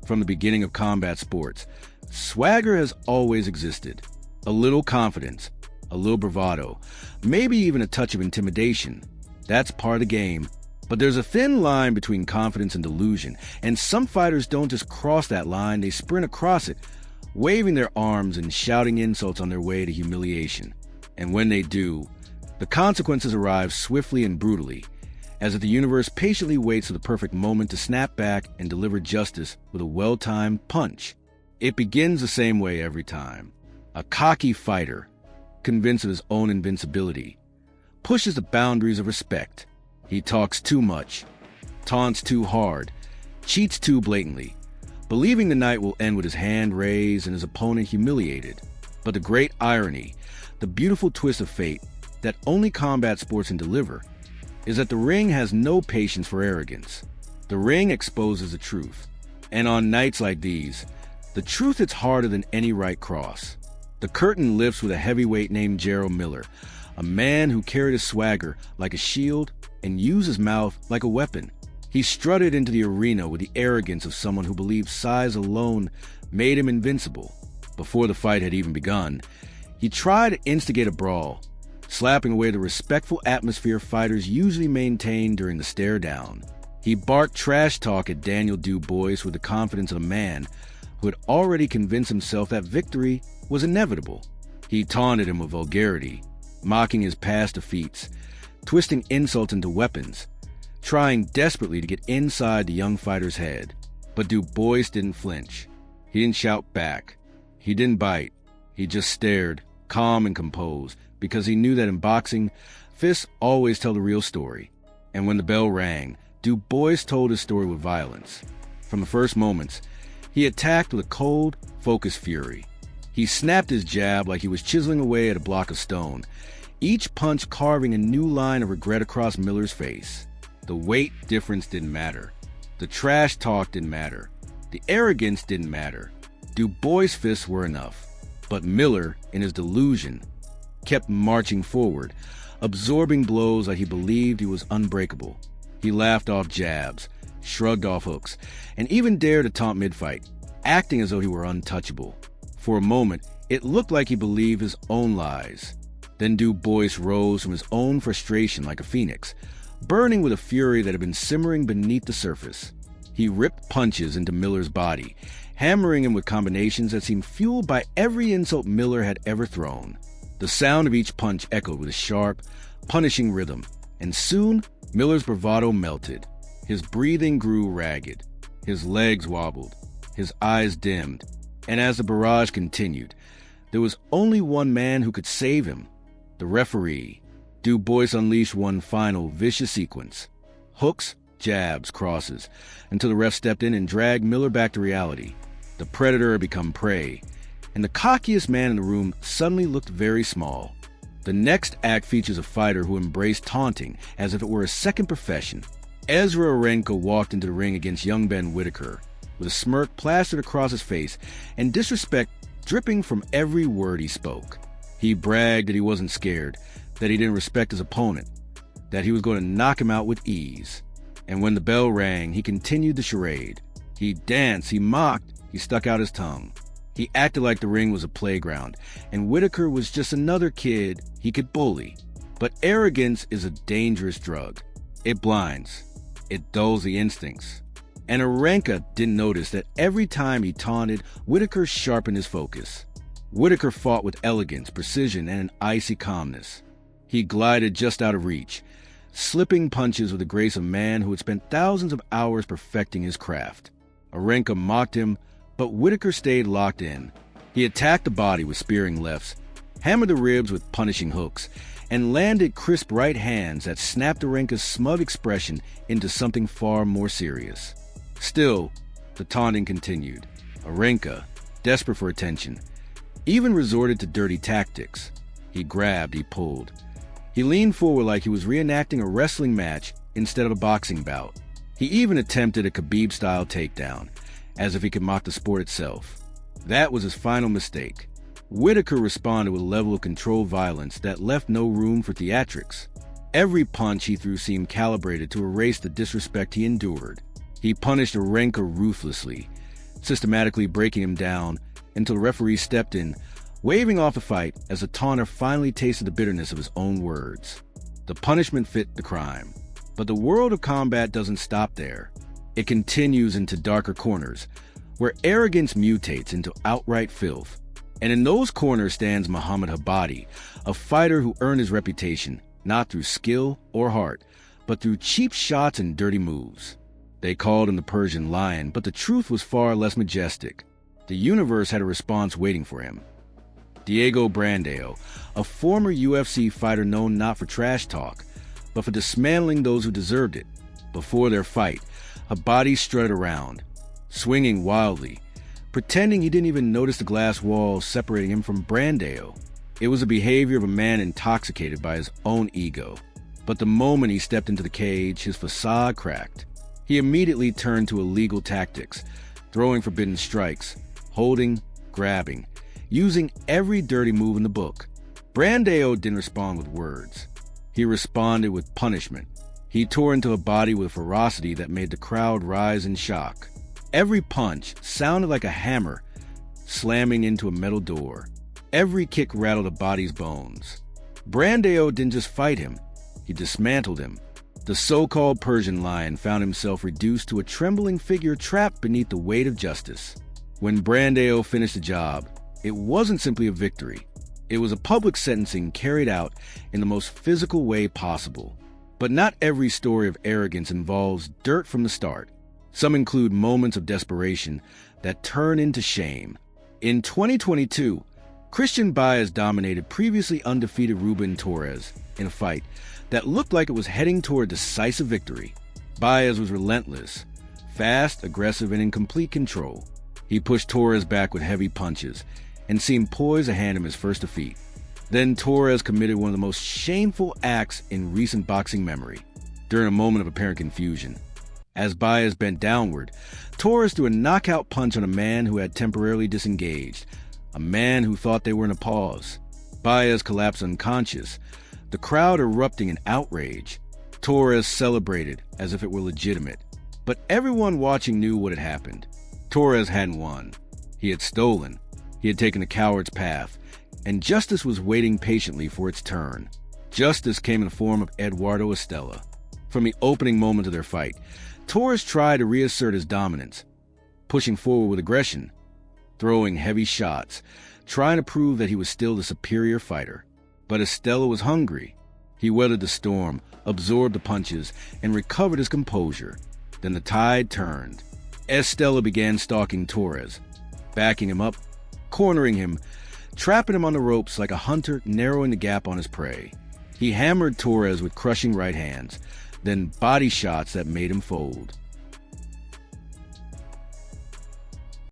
From the beginning of combat sports, swagger has always existed. A little confidence, a little bravado, maybe even a touch of intimidation. That's part of the game. But there's a thin line between confidence and delusion, and some fighters don't just cross that line, they sprint across it, waving their arms and shouting insults on their way to humiliation. And when they do, the consequences arrive swiftly and brutally, as if the universe patiently waits for the perfect moment to snap back and deliver justice with a well-timed punch. It begins the same way every time. A cocky fighter, convinced of his own invincibility, pushes the boundaries of respect. He talks too much, taunts too hard, cheats too blatantly, believing the night will end with his hand raised and his opponent humiliated. But the great irony, the beautiful twist of fate that only combat sports can deliver, is that the ring has no patience for arrogance. The ring exposes the truth. And on nights like these, the truth hits harder than any right cross. The curtain lifts with a heavyweight named Gerald Miller, a man who carried his swagger like a shield and used his mouth like a weapon. He strutted into the arena with the arrogance of someone who believed size alone made him invincible. Before the fight had even begun, he tried to instigate a brawl, slapping away the respectful atmosphere fighters usually maintain during the stare down. He barked trash talk at Daniel Dubois with the confidence of a man who had already convinced himself that victory was inevitable. He taunted him with vulgarity, mocking his past defeats, twisting insults into weapons, trying desperately to get inside the young fighter's head. But Dubois didn't flinch. He didn't shout back. He didn't bite. He just stared, calm and composed, because he knew that in boxing, fists always tell the real story. And when the bell rang, Dubois told his story with violence. From the first moments, he attacked with a cold, focused fury. He snapped his jab like he was chiseling away at a block of stone, each punch carving a new line of regret across Miller's face. The weight difference didn't matter. The trash talk didn't matter. The arrogance didn't matter. Dubois' fists were enough. But Miller, in his delusion, kept marching forward, absorbing blows like he believed he was unbreakable. He laughed off jabs, shrugged off hooks, and even dared to taunt mid-fight, acting as though he were untouchable. For a moment, it looked like he believed his own lies. Then Dubois rose from his own frustration like a phoenix, burning with a fury that had been simmering beneath the surface. He ripped punches into Miller's body, hammering him with combinations that seemed fueled by every insult Miller had ever thrown. The sound of each punch echoed with a sharp, punishing rhythm, and soon Miller's bravado melted. His breathing grew ragged, his legs wobbled, his eyes dimmed, and as the barrage continued, there was only one man who could save him: the referee. Dubois unleashed one final vicious sequence. Hooks, jabs, crosses, until the ref stepped in and dragged Miller back to reality. The predator had become prey, and the cockiest man in the room suddenly looked very small. The next act features a fighter who embraced taunting as if it were a second profession. Ezra Arenka walked into the ring against young Ben Whitaker, with a smirk plastered across his face and disrespect dripping from every word he spoke. He bragged that he wasn't scared, that he didn't respect his opponent, that he was going to knock him out with ease. And when the bell rang, he continued the charade. He danced, he mocked, he stuck out his tongue. He acted like the ring was a playground, and Whitaker was just another kid he could bully. But arrogance is a dangerous drug. It blinds. It dulls the instincts. And Arenka didn't notice that every time he taunted, Whitaker sharpened his focus. Whitaker fought with elegance, precision, and an icy calmness. He glided just out of reach, slipping punches with the grace of a man who had spent thousands of hours perfecting his craft. Arenka mocked him, but Whitaker stayed locked in. He attacked the body with spearing lefts, hammered the ribs with punishing hooks, and landed crisp right hands that snapped Arenka's smug expression into something far more serious. Still, the taunting continued. Arenka, desperate for attention, even resorted to dirty tactics. He grabbed, he pulled. He leaned forward like he was reenacting a wrestling match instead of a boxing bout. He even attempted a Khabib-style takedown, as if he could mock the sport itself. That was his final mistake. Whitaker responded with a level of controlled violence that left no room for theatrics. Every punch he threw seemed calibrated to erase the disrespect he endured. He punished Arenka ruthlessly, systematically breaking him down until the referee stepped in, waving off the fight as the taunter finally tasted the bitterness of his own words. The punishment fit the crime. But the world of combat doesn't stop there. It continues into darker corners, where arrogance mutates into outright filth. And in those corners stands Muhammad Habadi, a fighter who earned his reputation not through skill or heart, but through cheap shots and dirty moves. They called him the Persian Lion, but the truth was far less majestic. The universe had a response waiting for him. Diego Brandao, a former UFC fighter known not for trash talk, but for dismantling those who deserved it. Before their fight, Habadi strutted around, swinging wildly, pretending he didn't even notice the glass wall separating him from Brandao. It was the behavior of a man intoxicated by his own ego. But the moment he stepped into the cage, his facade cracked. He immediately turned to illegal tactics, throwing forbidden strikes, holding, grabbing, using every dirty move in the book. Brandao didn't respond with words. He responded with punishment. He tore into a body with a ferocity that made the crowd rise in shock. Every punch sounded like a hammer slamming into a metal door. Every kick rattled a body's bones. Brandao didn't just fight him, he dismantled him. The so-called Persian Lion found himself reduced to a trembling figure trapped beneath the weight of justice. When Brandao finished the job, it wasn't simply a victory. It was a public sentencing carried out in the most physical way possible. But not every story of arrogance involves dirt from the start. Some include moments of desperation that turn into shame. In 2022, Christian Baez dominated previously undefeated Ruben Torres in a fight that looked like it was heading toward decisive victory. Baez was relentless, fast, aggressive, and in complete control. He pushed Torres back with heavy punches and seemed poised to hand him his first defeat. Then Torres committed one of the most shameful acts in recent boxing memory. During a moment of apparent confusion, as Baez bent downward, Torres threw a knockout punch on a man who had temporarily disengaged, a man who thought they were in a pause. Baez collapsed unconscious, the crowd erupting in outrage. Torres celebrated as if it were legitimate. But everyone watching knew what had happened. Torres hadn't won. He had stolen. He had taken the coward's path, and justice was waiting patiently for its turn. Justice came in the form of Eduardo Estella. From the opening moment of their fight, Torres tried to reassert his dominance, pushing forward with aggression, throwing heavy shots, trying to prove that he was still the superior fighter. But Estella was hungry. He weathered the storm, absorbed the punches, and recovered his composure. Then the tide turned. Estella began stalking Torres, backing him up, cornering him, trapping him on the ropes like a hunter narrowing the gap on his prey. He hammered Torres with crushing right hands, then body shots that made him fold.